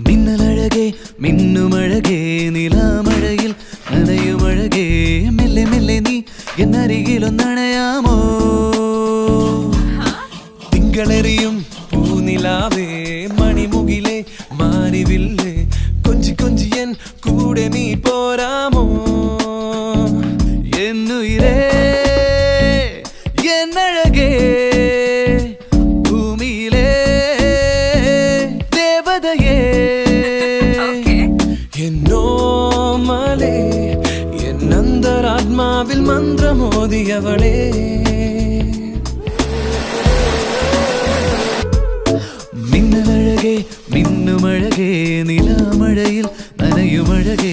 മിന്നലഴകേ മിന്നുമഴകേ നിലാമഴയിൽ നനയുമഴകേ മെല്ലെ മെല്ലെ നീ എന്നരികിലൊന്നണയാമോ തിങ്കളെറിയും പൂനിലാവേ മണിമുകിലേ മാരിവില്ലേ കൊഞ്ചി കൊഞ്ചിയൻ കൂടെ നീ പോരാമോ എന്നുയിരേ എന്നഴകേ ഭൂമിയിലേ ദേവതയേ എന്നോമലേ എന്നന്തരാത്മാവിൽ മന്ത്രമോദിയവളേ മിന്നലഴകേ മിന്നുമഴകേ നിലാമഴയിൽ നനയുമഴകേ